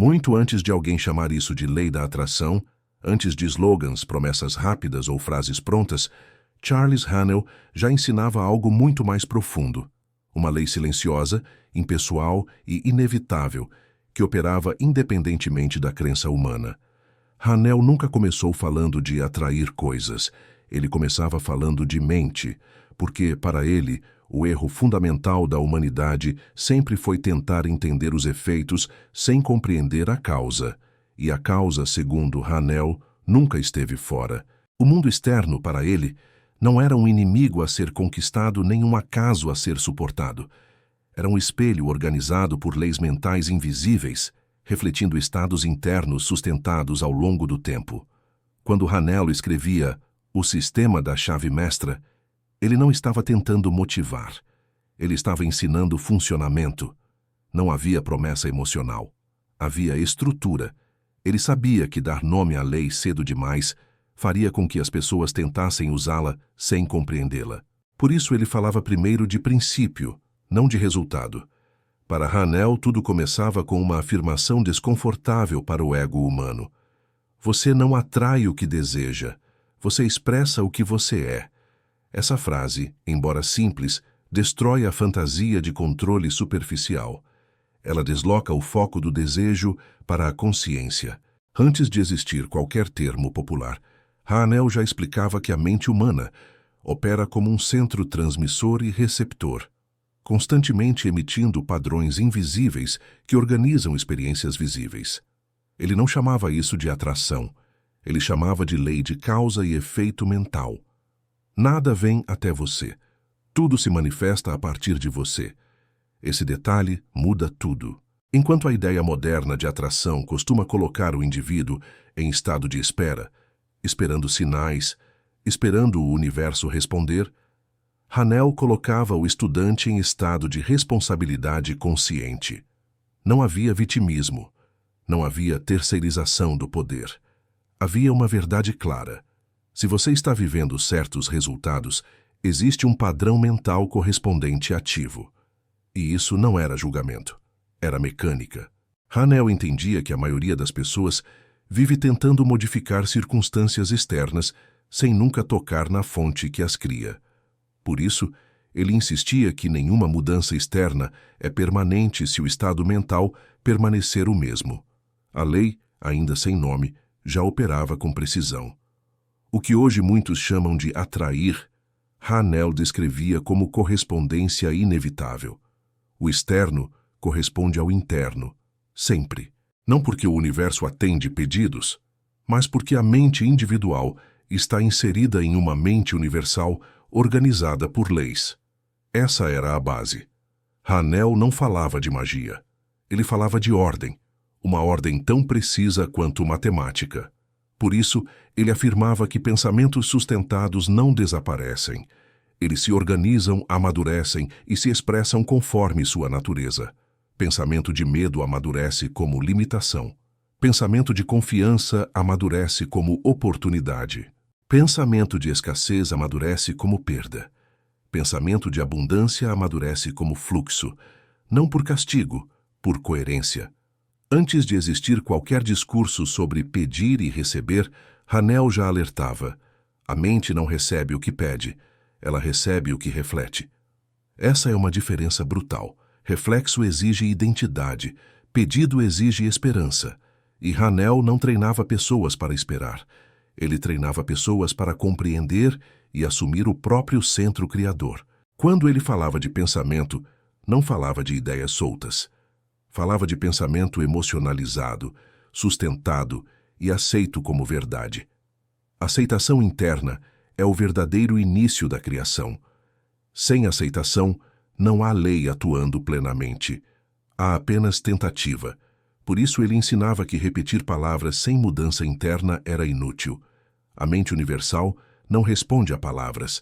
Muito antes de alguém chamar isso de lei da atração, antes de slogans, promessas rápidas ou frases prontas, Charles Haanel já ensinava algo muito mais profundo. Uma lei silenciosa, impessoal e inevitável, que operava independentemente da crença humana. Haanel nunca começou falando de atrair coisas. Ele começava falando de mente, porque, para ele, o erro fundamental da humanidade sempre foi tentar entender os efeitos sem compreender a causa. E a causa, segundo Haanel, nunca esteve fora. O mundo externo, para ele, não era um inimigo a ser conquistado nem um acaso a ser suportado. Era um espelho organizado por leis mentais invisíveis, refletindo estados internos sustentados ao longo do tempo. Quando Haanel escrevia O Sistema da Chave Mestra, ele não estava tentando motivar. Ele estava ensinando funcionamento. Não havia promessa emocional. Havia estrutura. Ele sabia que dar nome à lei cedo demais faria com que as pessoas tentassem usá-la sem compreendê-la. Por isso ele falava primeiro de princípio, não de resultado. Para Haanel, tudo começava com uma afirmação desconfortável para o ego humano. Você não atrai o que deseja, você expressa o que você é. Essa frase, embora simples, destrói a fantasia de controle superficial. Ela desloca o foco do desejo para a consciência. Antes de existir qualquer termo popular, Haanel já explicava que a mente humana opera como um centro transmissor e receptor, constantemente emitindo padrões invisíveis que organizam experiências visíveis. Ele não chamava isso de atração, ele chamava de lei de causa e efeito mental. Nada vem até você, tudo se manifesta a partir de você. Esse detalhe muda tudo. Enquanto a ideia moderna de atração costuma colocar o indivíduo em estado de espera, esperando sinais, esperando o universo responder, Haanel colocava o estudante em estado de responsabilidade consciente. Não havia vitimismo, não havia terceirização do poder. Havia uma verdade clara. Se você está vivendo certos resultados, existe um padrão mental correspondente ativo. E isso não era julgamento, era mecânica. Haanel entendia que a maioria das pessoas vive tentando modificar circunstâncias externas sem nunca tocar na fonte que as cria. Por isso, ele insistia que nenhuma mudança externa é permanente se o estado mental permanecer o mesmo. A lei, ainda sem nome, já operava com precisão. O que hoje muitos chamam de atrair, Haanel descrevia como correspondência inevitável. O externo corresponde ao interno, sempre. Não porque o universo atende pedidos, mas porque a mente individual está inserida em uma mente universal organizada por leis. Essa era a base. Haanel não falava de magia. Ele falava de ordem, uma ordem tão precisa quanto matemática. Por isso, ele afirmava que pensamentos sustentados não desaparecem. Eles se organizam, amadurecem e se expressam conforme sua natureza. Pensamento de medo amadurece como limitação. Pensamento de confiança amadurece como oportunidade. Pensamento de escassez amadurece como perda. Pensamento de abundância amadurece como fluxo, não por castigo, por coerência. Antes de existir qualquer discurso sobre pedir e receber, Haanel já alertava: a mente não recebe o que pede, ela recebe o que reflete. Essa é uma diferença brutal. Reflexo exige identidade, pedido exige esperança. E Haanel não treinava pessoas para esperar. Ele treinava pessoas para compreender e assumir o próprio centro criador. Quando ele falava de pensamento, não falava de ideias soltas. Falava de pensamento emocionalizado, sustentado e aceito como verdade. Aceitação interna é o verdadeiro início da criação. Sem aceitação, não há lei atuando plenamente. Há apenas tentativa. Por isso ele ensinava que repetir palavras sem mudança interna era inútil. A mente universal não responde a palavras.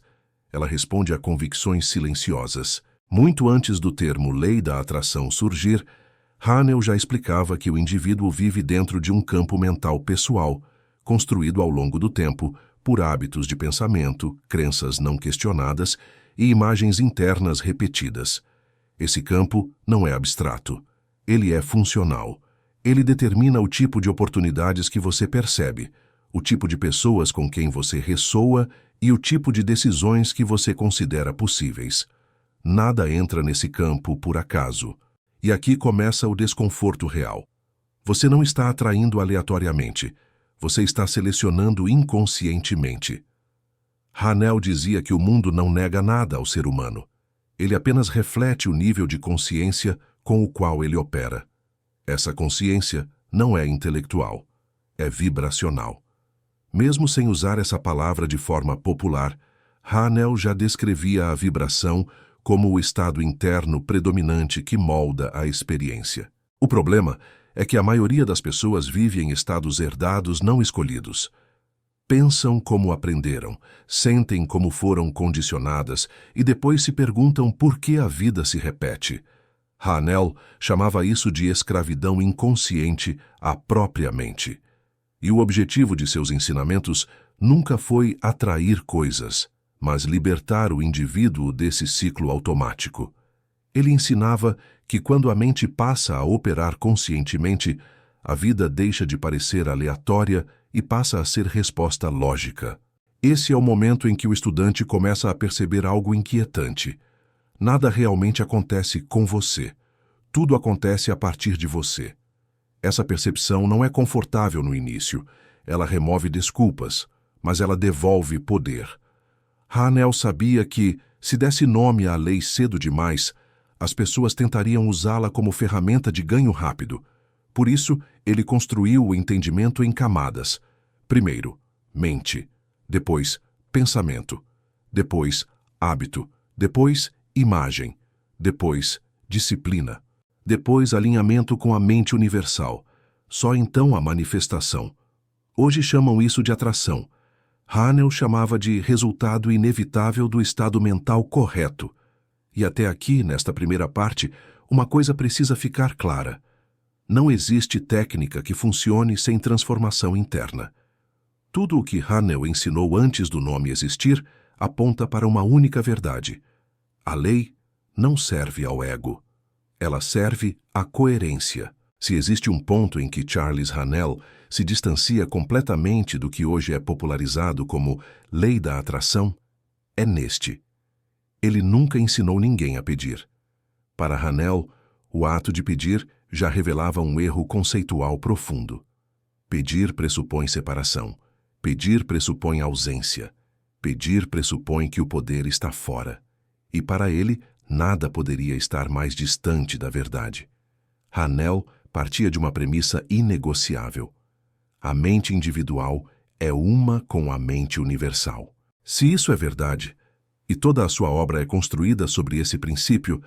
Ela responde a convicções silenciosas. Muito antes do termo lei da atração surgir, Haanel já explicava que o indivíduo vive dentro de um campo mental pessoal, construído ao longo do tempo por hábitos de pensamento, crenças não questionadas e imagens internas repetidas. Esse campo não é abstrato. Ele é funcional. Ele determina o tipo de oportunidades que você percebe, o tipo de pessoas com quem você ressoa e o tipo de decisões que você considera possíveis. Nada entra nesse campo por acaso. E aqui começa o desconforto real. Você não está atraindo aleatoriamente. Você está selecionando inconscientemente. Hanel dizia que o mundo não nega nada ao ser humano. Ele apenas reflete o nível de consciência com o qual ele opera. Essa consciência não é intelectual, é vibracional. Mesmo sem usar essa palavra de forma popular, Hanel já descrevia a vibração como o estado interno predominante que molda a experiência. O problema é que a maioria das pessoas vive em estados herdados não escolhidos. Pensam como aprenderam, sentem como foram condicionadas e depois se perguntam por que a vida se repete. Hanel chamava isso de escravidão inconsciente à própria mente. E o objetivo de seus ensinamentos nunca foi atrair coisas, mas libertar o indivíduo desse ciclo automático. Ele ensinava que quando a mente passa a operar conscientemente, a vida deixa de parecer aleatória e passa a ser resposta lógica. Esse é o momento em que o estudante começa a perceber algo inquietante. Nada realmente acontece com você. Tudo acontece a partir de você. Essa percepção não é confortável no início. Ela remove desculpas, mas ela devolve poder. Hanel sabia que, se desse nome à lei cedo demais, as pessoas tentariam usá-la como ferramenta de ganho rápido. Por isso, ele construiu o entendimento em camadas. Primeiro, mente. Depois, pensamento. Depois, hábito. Depois, imagem. Depois, disciplina. Depois, alinhamento com a mente universal. Só então a manifestação. Hoje chamam isso de atração. Hanel chamava de resultado inevitável do estado mental correto. E até aqui, nesta primeira parte, uma coisa precisa ficar clara. Não existe técnica que funcione sem transformação interna. Tudo o que Hanel ensinou antes do nome existir aponta para uma única verdade. A lei não serve ao ego. Ela serve à coerência. Se existe um ponto em que Charles Hanel se distancia completamente do que hoje é popularizado como lei da atração, é neste. Ele nunca ensinou ninguém a pedir. Para Hanel, o ato de pedir já revelava um erro conceitual profundo. Pedir pressupõe separação. Pedir pressupõe ausência. Pedir pressupõe que o poder está fora. E para ele, nada poderia estar mais distante da verdade. Hanel partia de uma premissa inegociável. A mente individual é uma com a mente universal. Se isso é verdade, e toda a sua obra é construída sobre esse princípio,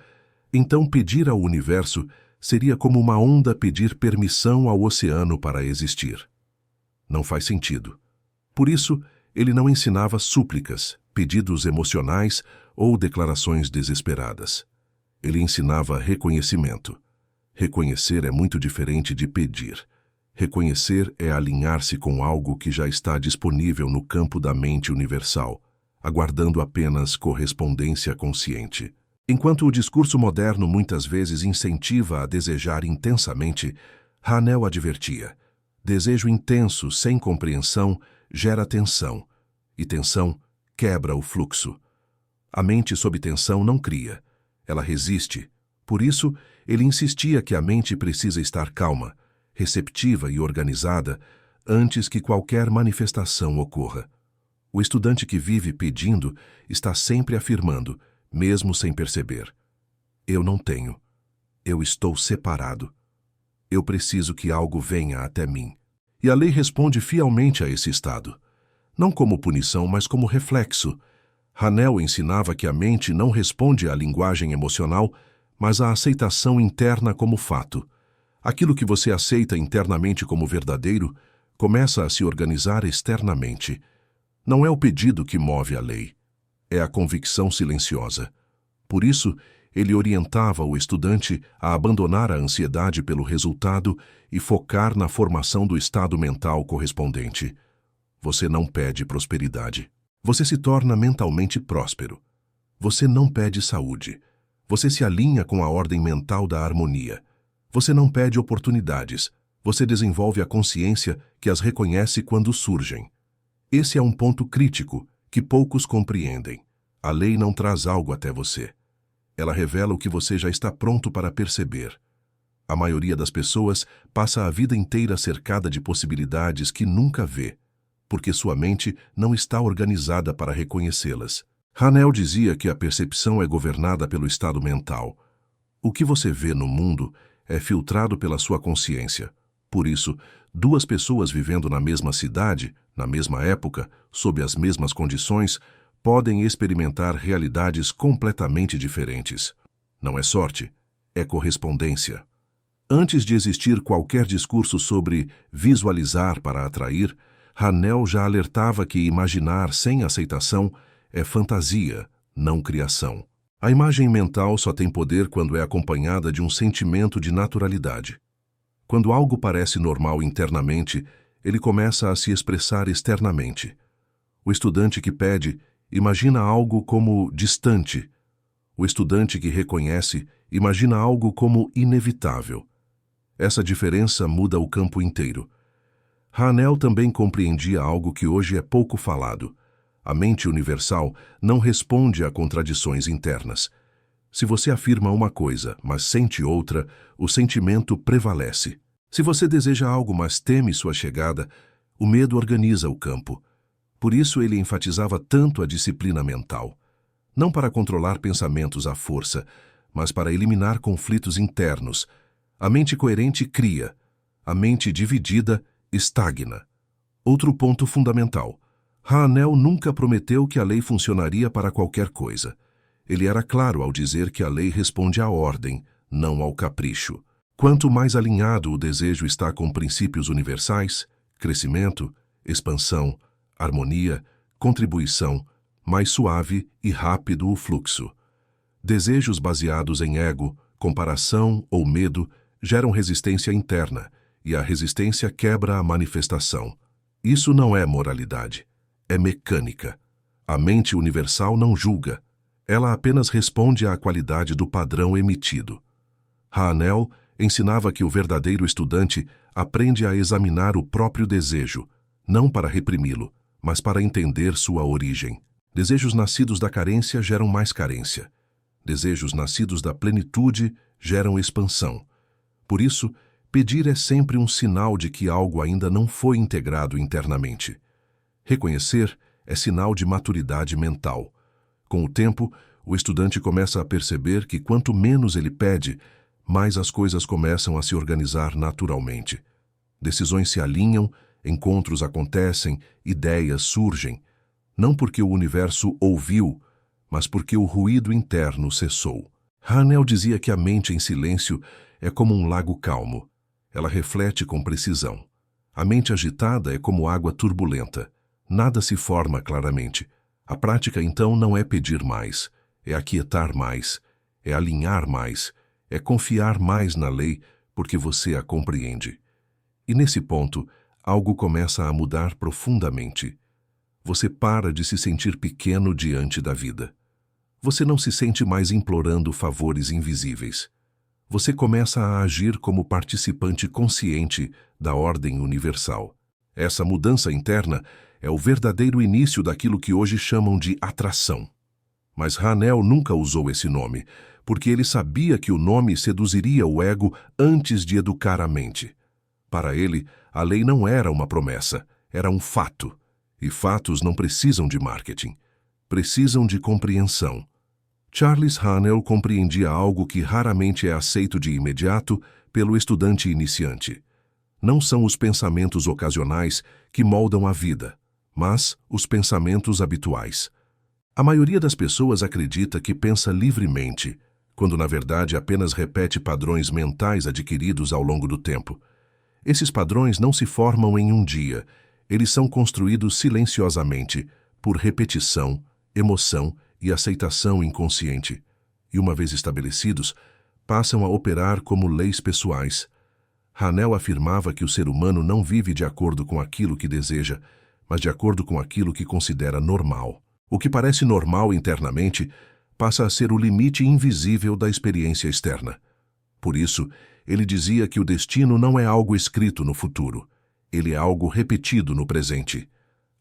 então pedir ao universo seria como uma onda pedir permissão ao oceano para existir. Não faz sentido. Por isso, ele não ensinava súplicas, pedidos emocionais ou declarações desesperadas. Ele ensinava reconhecimento. Reconhecer é muito diferente de pedir. Reconhecer é alinhar-se com algo que já está disponível no campo da mente universal, aguardando apenas correspondência consciente. Enquanto o discurso moderno muitas vezes incentiva a desejar intensamente, Hanel advertia: desejo intenso sem compreensão gera tensão, e tensão quebra o fluxo. A mente sob tensão não cria, ela resiste. Por isso, ele insistia que a mente precisa estar calma, receptiva e organizada antes que qualquer manifestação ocorra. O estudante que vive pedindo está sempre afirmando, mesmo sem perceber: eu não tenho. Eu estou separado. Eu preciso que algo venha até mim. E a lei responde fielmente a esse estado. Não como punição, mas como reflexo. Hanel ensinava que a mente não responde à linguagem emocional, mas à aceitação interna como fato. Aquilo que você aceita internamente como verdadeiro começa a se organizar externamente. Não é o pedido que move a lei. É a convicção silenciosa. Por isso, ele orientava o estudante a abandonar a ansiedade pelo resultado e focar na formação do estado mental correspondente. Você não pede prosperidade. Você se torna mentalmente próspero. Você não pede saúde. Você se alinha com a ordem mental da harmonia. Você não pede oportunidades. Você desenvolve a consciência que as reconhece quando surgem. Esse é um ponto crítico que poucos compreendem. A lei não traz algo até você. Ela revela o que você já está pronto para perceber. A maioria das pessoas passa a vida inteira cercada de possibilidades que nunca vê, porque sua mente não está organizada para reconhecê-las. Hanel dizia que a percepção é governada pelo estado mental. O que você vê no mundo é filtrado pela sua consciência. Por isso, duas pessoas vivendo na mesma cidade, na mesma época, sob as mesmas condições, podem experimentar realidades completamente diferentes. Não é sorte, é correspondência. Antes de existir qualquer discurso sobre visualizar para atrair, Hanel já alertava que imaginar sem aceitação é fantasia, não criação. A imagem mental só tem poder quando é acompanhada de um sentimento de naturalidade. Quando algo parece normal internamente, ele começa a se expressar externamente. O estudante que pede imagina algo como distante. O estudante que reconhece imagina algo como inevitável. Essa diferença muda o campo inteiro. Hanel também compreendia algo que hoje é pouco falado. A mente universal não responde a contradições internas. Se você afirma uma coisa, mas sente outra, o sentimento prevalece. Se você deseja algo, mas teme sua chegada, o medo organiza o campo. Por isso ele enfatizava tanto a disciplina mental. Não para controlar pensamentos à força, mas para eliminar conflitos internos. A mente coerente cria. A mente dividida estagna. Outro ponto fundamental. Hanel nunca prometeu que a lei funcionaria para qualquer coisa. Ele era claro ao dizer que a lei responde à ordem, não ao capricho. Quanto mais alinhado o desejo está com princípios universais, crescimento, expansão, harmonia, contribuição, mais suave e rápido o fluxo. Desejos baseados em ego, comparação ou medo geram resistência interna, e a resistência quebra a manifestação. Isso não é moralidade, é mecânica. A mente universal não julga, ela apenas responde à qualidade do padrão emitido. Hanel ensinava que o verdadeiro estudante aprende a examinar o próprio desejo, não para reprimi-lo, mas para entender sua origem. Desejos nascidos da carência geram mais carência. Desejos nascidos da plenitude geram expansão. Por isso, pedir é sempre um sinal de que algo ainda não foi integrado internamente. Reconhecer é sinal de maturidade mental. Com o tempo, o estudante começa a perceber que quanto menos ele pede, mais as coisas começam a se organizar naturalmente. Decisões se alinham, encontros acontecem, ideias surgem. Não porque o universo ouviu, mas porque o ruído interno cessou. Hanel dizia que a mente em silêncio é como um lago calmo. Ela reflete com precisão. A mente agitada é como água turbulenta. Nada se forma claramente. A prática, então, não é pedir mais, é aquietar mais, é alinhar mais, é confiar mais na lei porque você a compreende. E nesse ponto, algo começa a mudar profundamente. Você para de se sentir pequeno diante da vida. Você não se sente mais implorando favores invisíveis. Você começa a agir como participante consciente da ordem universal. Essa mudança interna é o verdadeiro início daquilo que hoje chamam de atração. Mas Hanel nunca usou esse nome, porque ele sabia que o nome seduziria o ego antes de educar a mente. Para ele, a lei não era uma promessa, era um fato. E fatos não precisam de marketing, precisam de compreensão. Charles Hanel compreendia algo que raramente é aceito de imediato pelo estudante iniciante. Não são os pensamentos ocasionais que moldam a vida, mas os pensamentos habituais. A maioria das pessoas acredita que pensa livremente, quando na verdade apenas repete padrões mentais adquiridos ao longo do tempo. Esses padrões não se formam em um dia, eles são construídos silenciosamente, por repetição, emoção e aceitação inconsciente. E uma vez estabelecidos, passam a operar como leis pessoais. Hanel afirmava que o ser humano não vive de acordo com aquilo que deseja, mas de acordo com aquilo que considera normal. O que parece normal internamente passa a ser o limite invisível da experiência externa. Por isso, ele dizia que o destino não é algo escrito no futuro, ele é algo repetido no presente.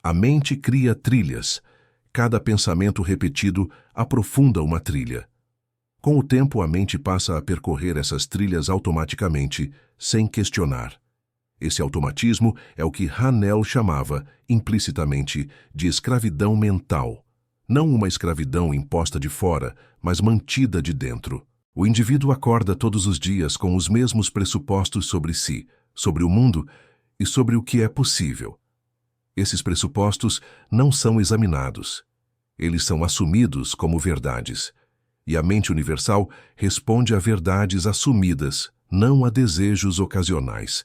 A mente cria trilhas. Cada pensamento repetido aprofunda uma trilha. Com o tempo, a mente passa a percorrer essas trilhas automaticamente, sem questionar. Esse automatismo é o que Hanel chamava, implicitamente, de escravidão mental. Não uma escravidão imposta de fora, mas mantida de dentro. O indivíduo acorda todos os dias com os mesmos pressupostos sobre si, sobre o mundo e sobre o que é possível. Esses pressupostos não são examinados. Eles são assumidos como verdades. E a mente universal responde a verdades assumidas, não a desejos ocasionais.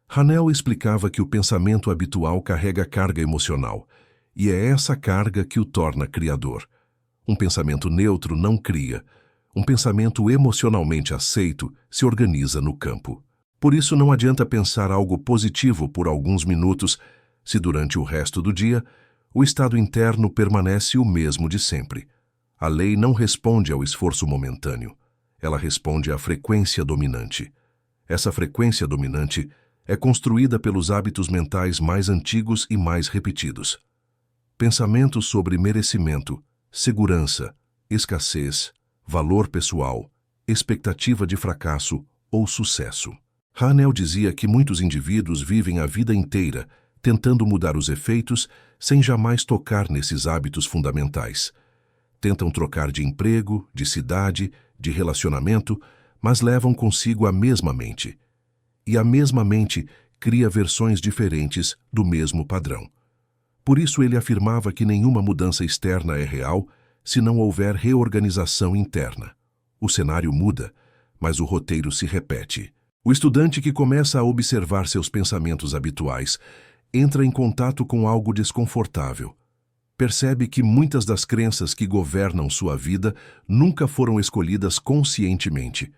Hanel explicava que o pensamento habitual carrega carga emocional, e é essa carga que o torna criador. Um pensamento neutro não cria. Um pensamento emocionalmente aceito se organiza no campo. Por isso não adianta pensar algo positivo por alguns minutos, se durante o resto do dia o estado interno permanece o mesmo de sempre. A lei não responde ao esforço momentâneo. Ela responde à frequência dominante. Essa frequência dominante é construída pelos hábitos mentais mais antigos e mais repetidos. Pensamentos sobre merecimento, segurança, escassez, valor pessoal, expectativa de fracasso ou sucesso. Hanel dizia que muitos indivíduos vivem a vida inteira tentando mudar os efeitos sem jamais tocar nesses hábitos fundamentais. Tentam trocar de emprego, de cidade, de relacionamento, mas levam consigo a mesma mente. E a mesma mente cria versões diferentes do mesmo padrão. Por isso ele afirmava que nenhuma mudança externa é real se não houver reorganização interna. O cenário muda, mas o roteiro se repete. O estudante que começa a observar seus pensamentos habituais entra em contato com algo desconfortável. Percebe que muitas das crenças que governam sua vida nunca foram escolhidas conscientemente.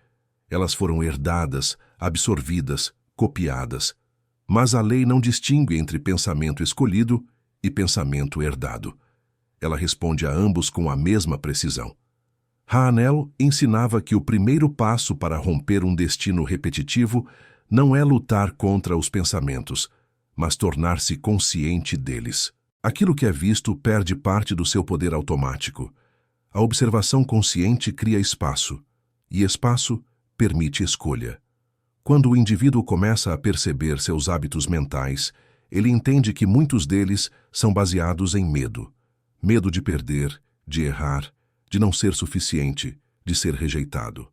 Elas foram herdadas, absorvidas, copiadas. Mas a lei não distingue entre pensamento escolhido e pensamento herdado. Ela responde a ambos com a mesma precisão. Hanel ensinava que o primeiro passo para romper um destino repetitivo não é lutar contra os pensamentos, mas tornar-se consciente deles. Aquilo que é visto perde parte do seu poder automático. A observação consciente cria espaço, e espaço permite escolha. Quando o indivíduo começa a perceber seus hábitos mentais, ele entende que muitos deles são baseados em medo. Medo de perder, de errar, de não ser suficiente, de ser rejeitado.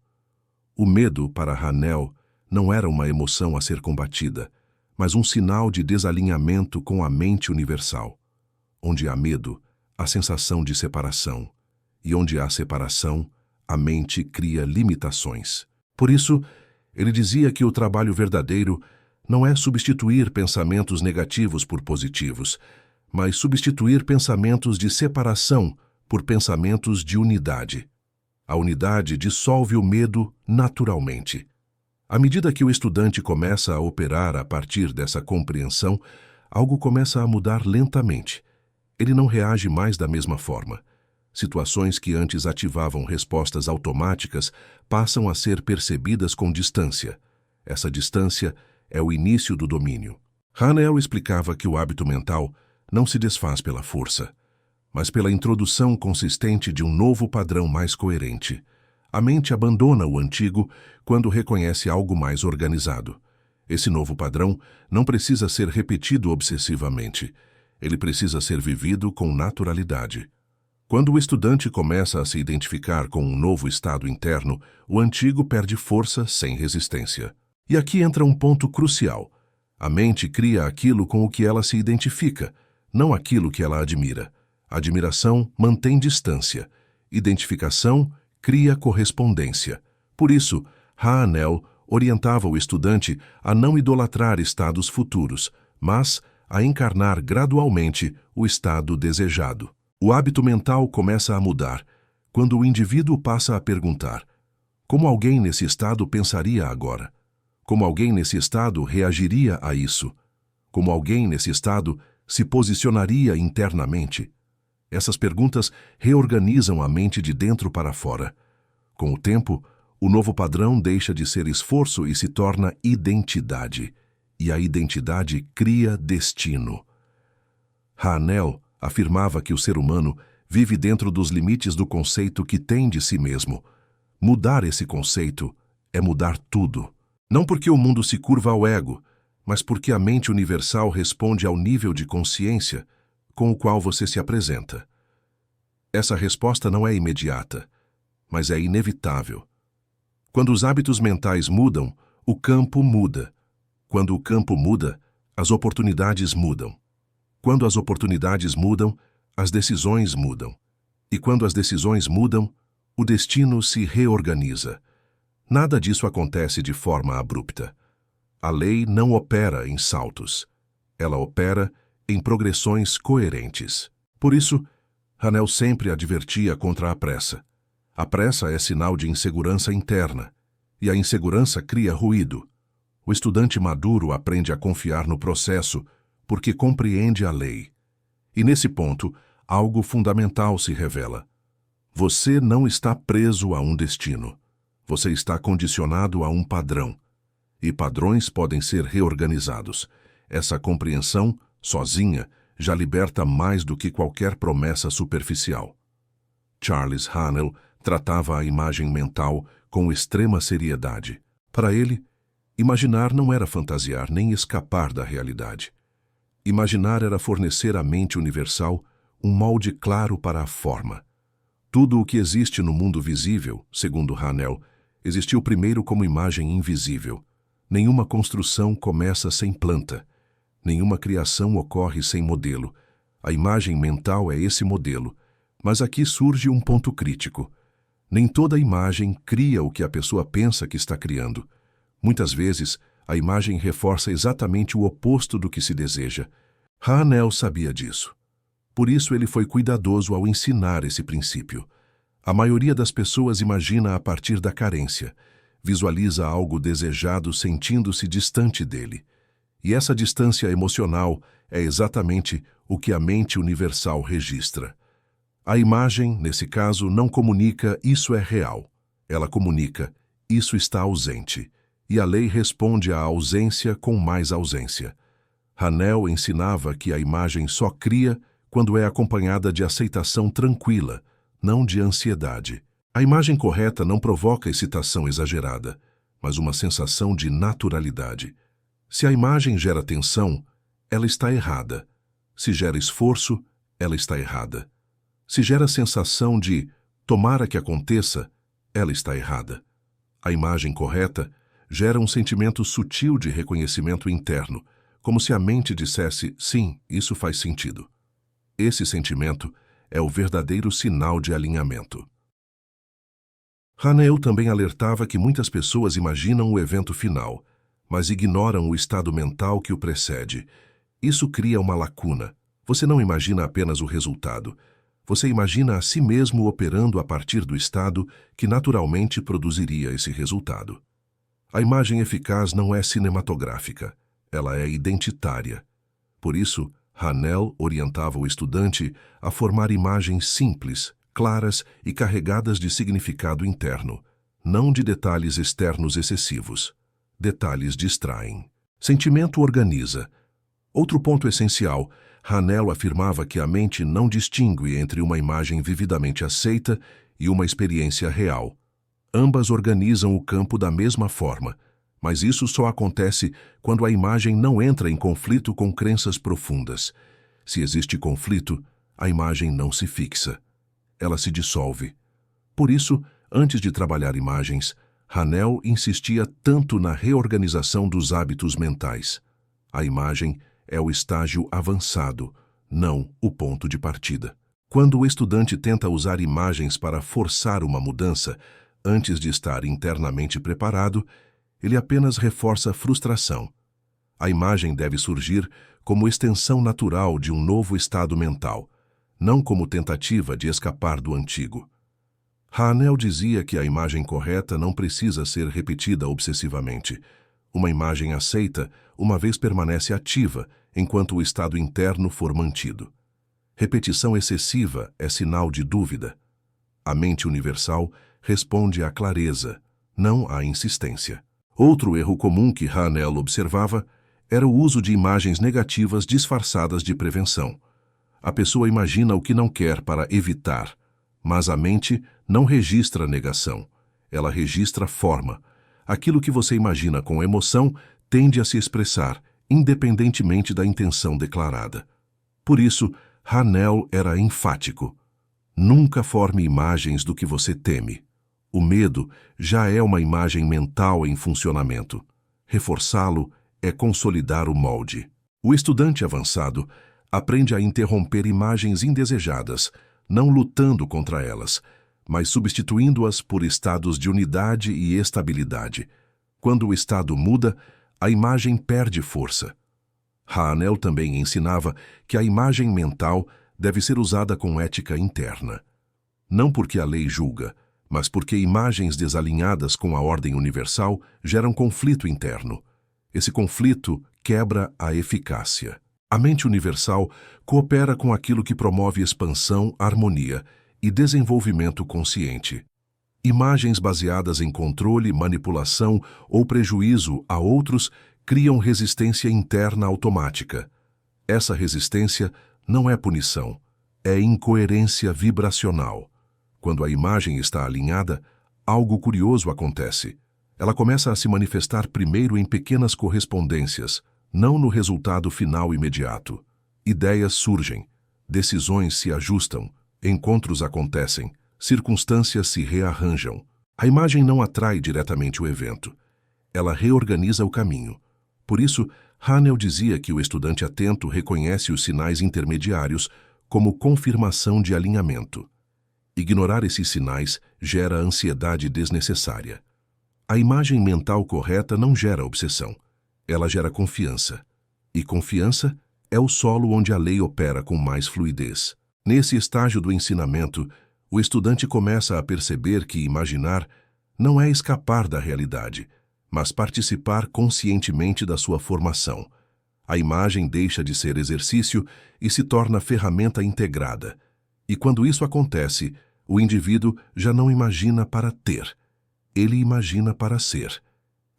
O medo, para Hanel, não era uma emoção a ser combatida, mas um sinal de desalinhamento com a mente universal. Onde há medo, há sensação de separação, e onde há separação, a mente cria limitações. Por isso, ele dizia que o trabalho verdadeiro não é substituir pensamentos negativos por positivos, mas substituir pensamentos de separação por pensamentos de unidade. A unidade dissolve o medo naturalmente. À medida que o estudante começa a operar a partir dessa compreensão, algo começa a mudar lentamente. Ele não reage mais da mesma forma. Situações que antes ativavam respostas automáticas passam a ser percebidas com distância. Essa distância é o início do domínio. Hanel explicava que o hábito mental não se desfaz pela força, mas pela introdução consistente de um novo padrão mais coerente. A mente abandona o antigo quando reconhece algo mais organizado. Esse novo padrão não precisa ser repetido obsessivamente. Ele precisa ser vivido com naturalidade. Quando o estudante começa a se identificar com um novo estado interno, o antigo perde força sem resistência. E aqui entra um ponto crucial. A mente cria aquilo com o que ela se identifica, não aquilo que ela admira. Admiração mantém distância. Identificação cria correspondência. Por isso, Hanel orientava o estudante a não idolatrar estados futuros, mas a encarnar gradualmente o estado desejado. O hábito mental começa a mudar quando o indivíduo passa a perguntar: como alguém nesse estado pensaria agora? Como alguém nesse estado reagiria a isso? Como alguém nesse estado se posicionaria internamente? Essas perguntas reorganizam a mente de dentro para fora. Com o tempo, O novo padrão deixa de ser esforço e se torna identidade. E a identidade cria destino. Hanel afirmava que o ser humano vive dentro dos limites do conceito que tem de si mesmo. Mudar esse conceito é mudar tudo. Não porque o mundo se curva ao ego, mas porque a mente universal responde ao nível de consciência com o qual você se apresenta. Essa resposta não é imediata, mas é inevitável. Quando os hábitos mentais mudam, o campo muda. Quando o campo muda, as oportunidades mudam. Quando as oportunidades mudam, as decisões mudam. E quando as decisões mudam, o destino se reorganiza. Nada disso acontece de forma abrupta. A lei não opera em saltos. Ela opera em progressões coerentes. Por isso, Hanel sempre advertia contra a pressa. A pressa é sinal de insegurança interna, e a insegurança cria ruído. O estudante maduro aprende a confiar no processo porque compreende a lei. E nesse ponto, algo fundamental se revela. Você não está preso a um destino. Você está condicionado a um padrão. E padrões podem ser reorganizados. Essa compreensão, sozinha, já liberta mais do que qualquer promessa superficial. Charles Haanel tratava a imagem mental com extrema seriedade. Para ele, imaginar não era fantasiar nem escapar da realidade. Imaginar era fornecer à mente universal um molde claro para a forma. Tudo o que existe no mundo visível, segundo Haanel, existiu primeiro como imagem invisível. Nenhuma construção começa sem planta. Nenhuma criação ocorre sem modelo. A imagem mental é esse modelo. Mas aqui surge um ponto crítico. Nem toda imagem cria o que a pessoa pensa que está criando. Muitas vezes, a imagem reforça exatamente o oposto do que se deseja. Haanel sabia disso. Por isso ele foi cuidadoso ao ensinar esse princípio. A maioria das pessoas imagina a partir da carência, visualiza algo desejado sentindo-se distante dele. E essa distância emocional é exatamente o que a mente universal registra. A imagem, nesse caso, não comunica "isso é real". Ela comunica "isso está ausente". E a lei responde à ausência com mais ausência. Haanel ensinava que a imagem só cria quando é acompanhada de aceitação tranquila, não de ansiedade. A imagem correta não provoca excitação exagerada, mas uma sensação de naturalidade. Se a imagem gera tensão, ela está errada. Se gera esforço, ela está errada. Se gera sensação de "tomara que aconteça", ela está errada. A imagem correta gera um sentimento sutil de reconhecimento interno, como se a mente dissesse "sim, isso faz sentido". Esse sentimento é o verdadeiro sinal de alinhamento. Haanel também alertava que muitas pessoas imaginam o evento final, mas ignoram o estado mental que o precede. Isso cria uma lacuna. Você não imagina apenas o resultado. Você imagina a si mesmo operando a partir do estado que naturalmente produziria esse resultado. A imagem eficaz não é cinematográfica, ela é identitária. Por isso, Haanel orientava o estudante a formar imagens simples, claras e carregadas de significado interno, não de detalhes externos excessivos. Detalhes distraem. Sentimento organiza. Outro ponto essencial, Haanel afirmava que a mente não distingue entre uma imagem vividamente aceita e uma experiência real. Ambas organizam o campo da mesma forma, mas isso só acontece quando a imagem não entra em conflito com crenças profundas. Se existe conflito, a imagem não se fixa. Ela se dissolve. Por isso, antes de trabalhar imagens, Haanel insistia tanto na reorganização dos hábitos mentais. A imagem é o estágio avançado, não o ponto de partida. Quando o estudante tenta usar imagens para forçar uma mudança, antes de estar internamente preparado, ele apenas reforça a frustração. A imagem deve surgir como extensão natural de um novo estado mental, não como tentativa de escapar do antigo. Haanel dizia que a imagem correta não precisa ser repetida obsessivamente. Uma imagem aceita, uma vez permanece ativa, enquanto o estado interno for mantido. Repetição excessiva é sinal de dúvida. A mente universal responde à clareza, não a insistência. Outro erro comum que Hanel observava era o uso de imagens negativas disfarçadas de prevenção. A pessoa imagina o que não quer para evitar, mas a mente não registra negação. Ela registra forma. Aquilo que você imagina com emoção tende a se expressar, independentemente da intenção declarada. Por isso, Hanel era enfático. Nunca forme imagens do que você teme. O medo já é uma imagem mental em funcionamento. Reforçá-lo é consolidar o molde. O estudante avançado aprende a interromper imagens indesejadas, não lutando contra elas, mas substituindo-as por estados de unidade e estabilidade. Quando o estado muda, a imagem perde força. Hanel também ensinava que a imagem mental deve ser usada com ética interna. Não porque a lei julga, mas porque imagens desalinhadas com a ordem universal geram conflito interno. Esse conflito quebra a eficácia. A mente universal coopera com aquilo que promove expansão, harmonia e desenvolvimento consciente. Imagens baseadas em controle, manipulação ou prejuízo a outros criam resistência interna automática. Essa resistência não é punição, é incoerência vibracional. Quando a imagem está alinhada, algo curioso acontece. Ela começa a se manifestar primeiro em pequenas correspondências, não no resultado final imediato. Ideias surgem, decisões se ajustam, encontros acontecem, circunstâncias se rearranjam. A imagem não atrai diretamente o evento. Ela reorganiza o caminho. Por isso, Hanel dizia que o estudante atento reconhece os sinais intermediários como confirmação de alinhamento. Ignorar esses sinais gera ansiedade desnecessária. A imagem mental correta não gera obsessão. Ela gera confiança. E confiança é o solo onde a lei opera com mais fluidez. Nesse estágio do ensinamento, o estudante começa a perceber que imaginar não é escapar da realidade, mas participar conscientemente da sua formação. A imagem deixa de ser exercício e se torna ferramenta integrada. E quando isso acontece, o indivíduo já não imagina para ter. Ele imagina para ser.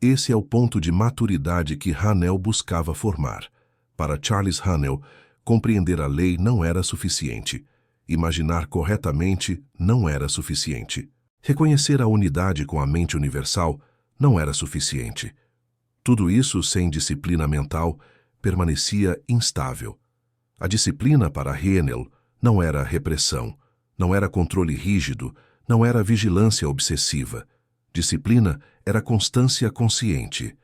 Esse é o ponto de maturidade que Hanel buscava formar. Para Charles Hanel, compreender a lei não era suficiente. Imaginar corretamente não era suficiente. Reconhecer a unidade com a mente universal não era suficiente. Tudo isso, sem disciplina mental, permanecia instável. A disciplina para Hanel não era repressão, não era controle rígido, não era vigilância obsessiva. Disciplina era constância consciente.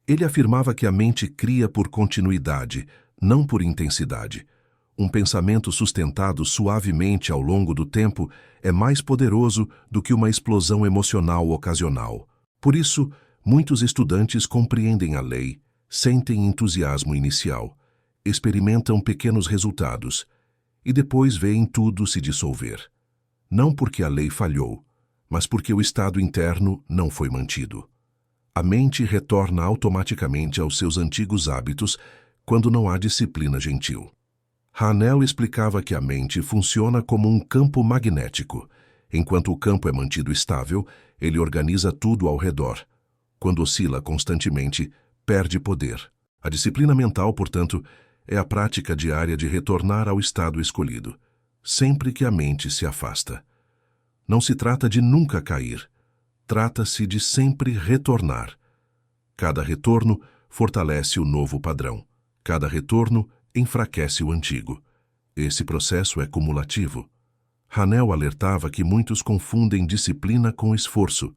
Ele afirmava que a mente cria por continuidade, não por intensidade. Um pensamento sustentado suavemente ao longo do tempo é mais poderoso do que uma explosão emocional ocasional. Por isso, muitos estudantes compreendem a lei, sentem entusiasmo inicial, experimentam pequenos resultados e depois veem tudo se dissolver. Não porque a lei falhou, mas porque o estado interno não foi mantido. A mente retorna automaticamente aos seus antigos hábitos quando não há disciplina gentil. Hanel explicava que a mente funciona como um campo magnético. Enquanto o campo é mantido estável, ele organiza tudo ao redor. Quando oscila constantemente, perde poder. A disciplina mental, portanto, é a prática diária de retornar ao estado escolhido, sempre que a mente se afasta. Não se trata de nunca cair. Trata-se de sempre retornar. Cada retorno fortalece o novo padrão. Cada retorno enfraquece o antigo. Esse processo é cumulativo. Hanel alertava que muitos confundem disciplina com esforço.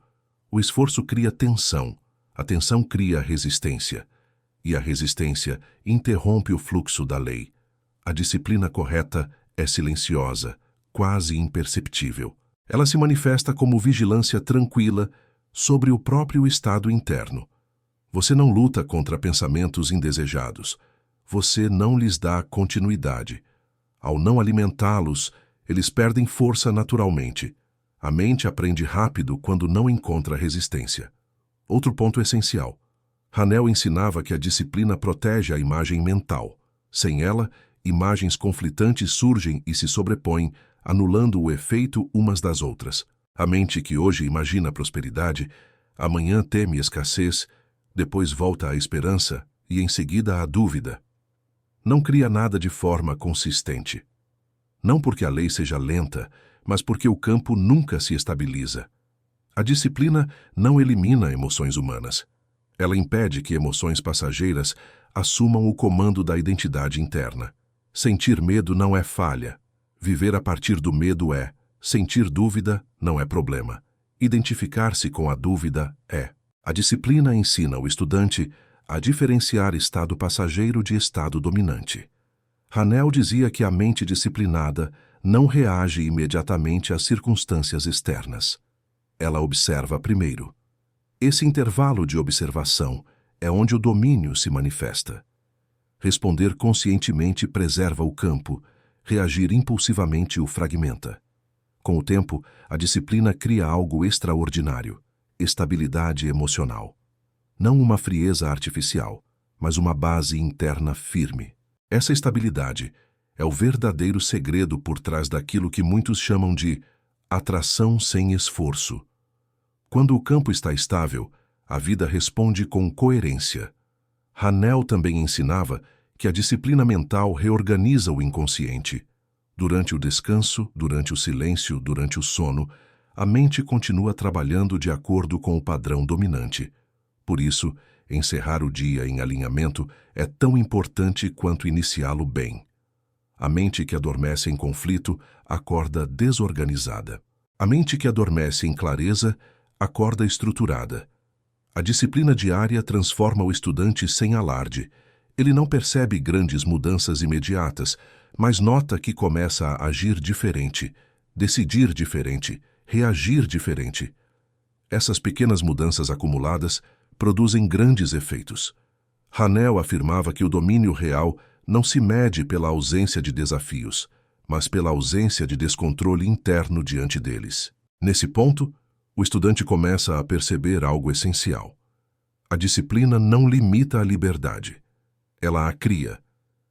O esforço cria tensão, a tensão cria resistência, e a resistência interrompe o fluxo da lei. A disciplina correta é silenciosa, quase imperceptível. Ela se manifesta como vigilância tranquila sobre o próprio estado interno. Você não luta contra pensamentos indesejados. Você não lhes dá continuidade. Ao não alimentá-los, eles perdem força naturalmente. A mente aprende rápido quando não encontra resistência. Outro ponto essencial. Hanel ensinava que a disciplina protege a imagem mental. Sem ela, imagens conflitantes surgem e se sobrepõem, anulando o efeito umas das outras. A mente que hoje imagina prosperidade Amanhã teme escassez, depois volta à esperança e em seguida à dúvida. Não cria nada de forma consistente. Não porque a lei seja lenta, mas porque o campo nunca se estabiliza. A disciplina não elimina emoções humanas. Ela impede que emoções passageiras assumam o comando da identidade interna. Sentir medo não é falha. Viver a partir do medo é. Sentir dúvida não é problema. Identificar-se com a dúvida é. A disciplina ensina o estudante a diferenciar estado passageiro de estado dominante. Hanel dizia que a mente disciplinada não reage imediatamente às circunstâncias externas. Ela observa primeiro. Esse intervalo de observação é onde o domínio se manifesta. Responder conscientemente preserva o campo, reagir impulsivamente o fragmenta. Com o tempo, a disciplina cria algo extraordinário, estabilidade emocional. Não uma frieza artificial, mas uma base interna firme. Essa estabilidade é o verdadeiro segredo por trás daquilo que muitos chamam de atração sem esforço. Quando o campo está estável, a vida responde com coerência. Hanel também ensinava que a disciplina mental reorganiza o inconsciente. Durante o descanso, durante o silêncio, durante o sono, a mente continua trabalhando de acordo com o padrão dominante. Por isso, encerrar o dia em alinhamento é tão importante quanto iniciá-lo bem. A mente que adormece em conflito acorda desorganizada. A mente que adormece em clareza acorda estruturada. A disciplina diária transforma o estudante sem alarde. Ele não percebe grandes mudanças imediatas, mas nota que começa a agir diferente, decidir diferente, reagir diferente. Essas pequenas mudanças acumuladas produzem grandes efeitos. Hanel afirmava que o domínio real não se mede pela ausência de desafios, mas pela ausência de descontrole interno diante deles. Nesse ponto, o estudante começa a perceber algo essencial. A disciplina não limita a liberdade. Ela a cria.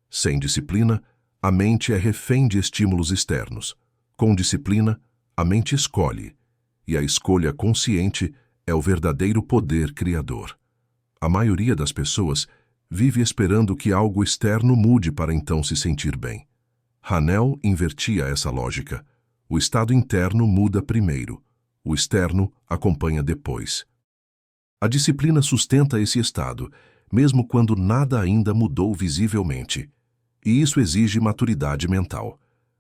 Sem disciplina, a mente é refém de estímulos externos. Com disciplina, a mente escolhe, e a escolha consciente é o verdadeiro poder criador. A maioria das pessoas vive esperando que algo externo mude para então se sentir bem. Hanel invertia essa lógica. O estado interno muda primeiro. O externo acompanha depois. A disciplina sustenta esse estado, mesmo quando nada ainda mudou visivelmente. E isso exige maturidade mental.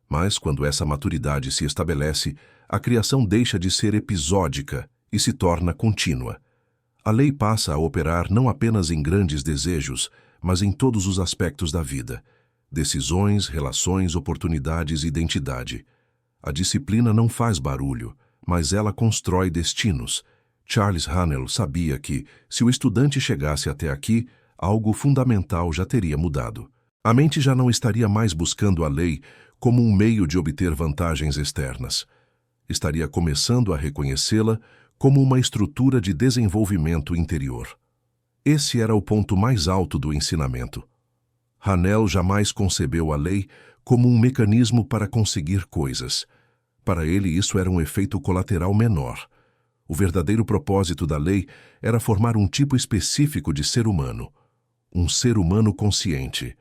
Mas, quando essa maturidade se estabelece, a criação deixa de ser episódica e se torna contínua. A lei passa a operar não apenas em grandes desejos, mas em todos os aspectos da vida. Decisões, relações, oportunidades e identidade. A disciplina não faz barulho, mas ela constrói destinos. Charles Hanel sabia que, se o estudante chegasse até aqui, algo fundamental já teria mudado. A mente já não estaria mais buscando a lei como um meio de obter vantagens externas. Estaria começando a reconhecê-la como uma estrutura de desenvolvimento interior. Esse era o ponto mais alto do ensinamento. Hanel jamais concebeu a lei como um mecanismo para conseguir coisas. Para ele, isso era um efeito colateral menor. O verdadeiro propósito da lei era formar um tipo específico de ser humano. Um ser humano consciente,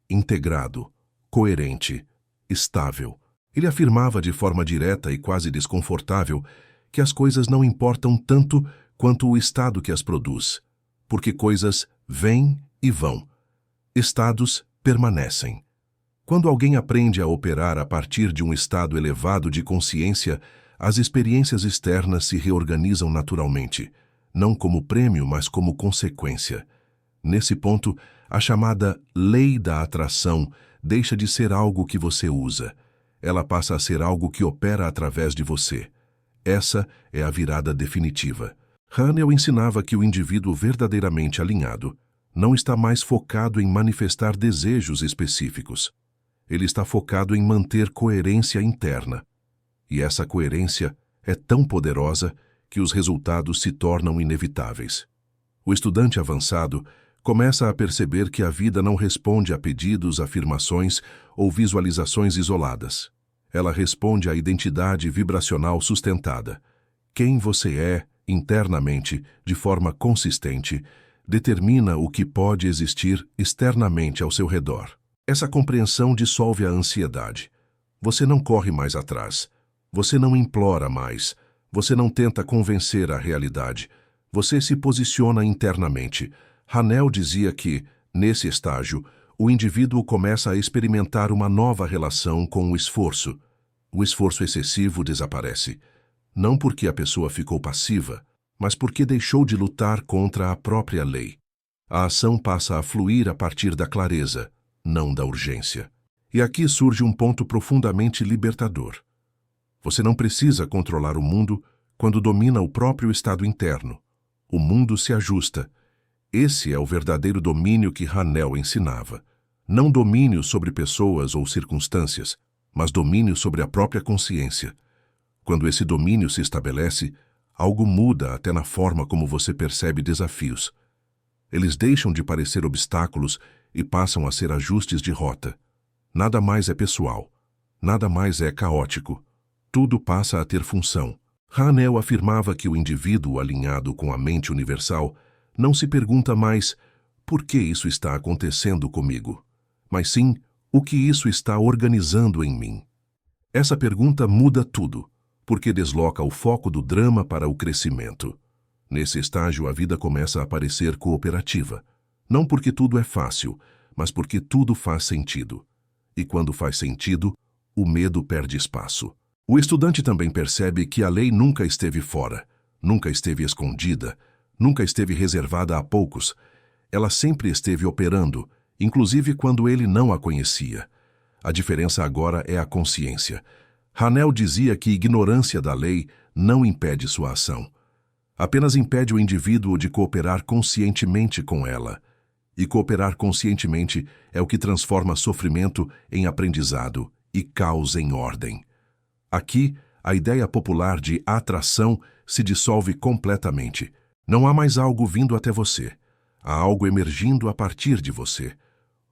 integrado, coerente, estável. Ele afirmava de forma direta e quase desconfortável que as coisas não importam tanto quanto o estado que as produz, porque coisas vêm e vão. Estados permanecem. Quando alguém aprende a operar a partir de um estado elevado de consciência, as experiências externas se reorganizam naturalmente, não como prêmio, mas como consequência. Nesse ponto, a chamada lei da atração deixa de ser algo que você usa. Ela passa a ser algo que opera através de você. Essa é a virada definitiva. Hanel ensinava que o indivíduo verdadeiramente alinhado não está mais focado em manifestar desejos específicos. Ele está focado em manter coerência interna. E essa coerência é tão poderosa que os resultados se tornam inevitáveis. O estudante avançado começa a perceber que a vida não responde a pedidos, afirmações ou visualizações isoladas. Ela responde à identidade vibracional sustentada. Quem você é internamente, de forma consistente, determina o que pode existir externamente ao seu redor. Essa compreensão dissolve a ansiedade. Você não corre mais atrás. Você não implora mais. Você não tenta convencer a realidade. Você se posiciona internamente. Hanel dizia que, nesse estágio, o indivíduo começa a experimentar uma nova relação com o esforço. O esforço excessivo desaparece. Não porque a pessoa ficou passiva, mas porque deixou de lutar contra a própria lei. A ação passa a fluir a partir da clareza, não da urgência. E aqui surge um ponto profundamente libertador. Você não precisa controlar o mundo quando domina o próprio estado interno. O mundo se ajusta. Esse é o verdadeiro domínio que Hanel ensinava. Não domínio sobre pessoas ou circunstâncias, mas domínio sobre a própria consciência. Quando esse domínio se estabelece, algo muda até na forma como você percebe desafios. Eles deixam de parecer obstáculos e passam a ser ajustes de rota. Nada mais é pessoal. Nada mais é caótico. Tudo passa a ter função. Hanel afirmava que o indivíduo alinhado com a mente universal não se pergunta mais por que isso está acontecendo comigo, mas sim o que isso está organizando em mim. Essa pergunta muda tudo, porque desloca o foco do drama para o crescimento. Nesse estágio, a vida começa a parecer cooperativa. Não porque tudo é fácil, mas porque tudo faz sentido. E quando faz sentido, o medo perde espaço. O estudante também percebe que a lei nunca esteve fora, nunca esteve escondida, nunca esteve reservada a poucos. Ela sempre esteve operando, inclusive quando ele não a conhecia. A diferença agora é a consciência. Hanel dizia que ignorância da lei não impede sua ação. Apenas impede o indivíduo de cooperar conscientemente com ela. E cooperar conscientemente é o que transforma sofrimento em aprendizado e caos em ordem. Aqui, a ideia popular de atração se dissolve completamente. Não há mais algo vindo até você. Há algo emergindo a partir de você.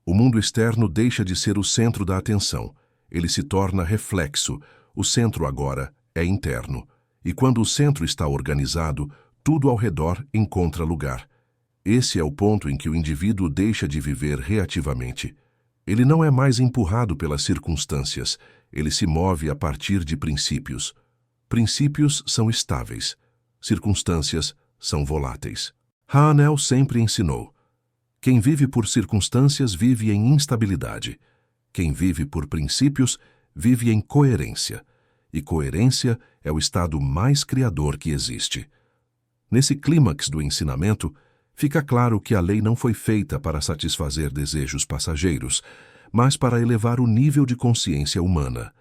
O mundo externo deixa de ser o centro da atenção. Ele se torna reflexo. O centro agora é interno. E quando o centro está organizado, tudo ao redor encontra lugar. Esse é o ponto em que o indivíduo deixa de viver reativamente. Ele não é mais empurrado pelas circunstâncias. Ele se move a partir de princípios. Princípios são estáveis. Circunstâncias são voláteis. Hanel sempre ensinou: quem vive por circunstâncias vive em instabilidade. Quem vive por princípios vive em coerência. E coerência é o estado mais criador que existe. Nesse clímax do ensinamento, fica claro que a lei não foi feita para satisfazer desejos passageiros, mas para elevar o nível de consciência humana.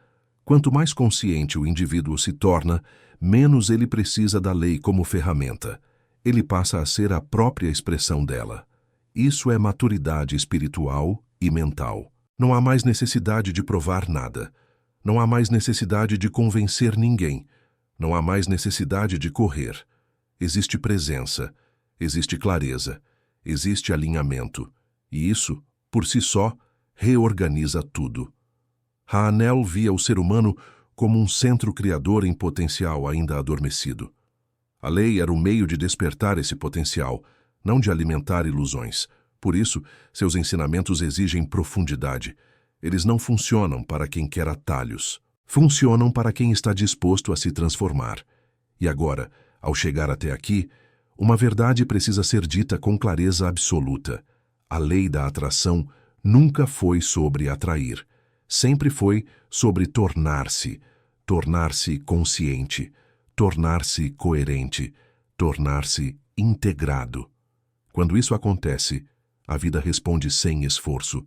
Quanto mais consciente o indivíduo se torna, menos ele precisa da lei como ferramenta. Ele passa a ser a própria expressão dela. Isso é maturidade espiritual e mental. Não há mais necessidade de provar nada. Não há mais necessidade de convencer ninguém. Não há mais necessidade de correr. Existe presença, existe clareza, existe alinhamento. E isso, por si só, reorganiza tudo. Hanel via o ser humano como um centro criador em potencial ainda adormecido. A lei era o meio de despertar esse potencial, não de alimentar ilusões. Por isso, seus ensinamentos exigem profundidade. Eles não funcionam para quem quer atalhos. Funcionam para quem está disposto a se transformar. E agora, ao chegar até aqui, uma verdade precisa ser dita com clareza absoluta. A lei da atração nunca foi sobre atrair. Sempre foi sobre tornar-se consciente, tornar-se coerente, tornar-se integrado. Quando isso acontece, a vida responde sem esforço,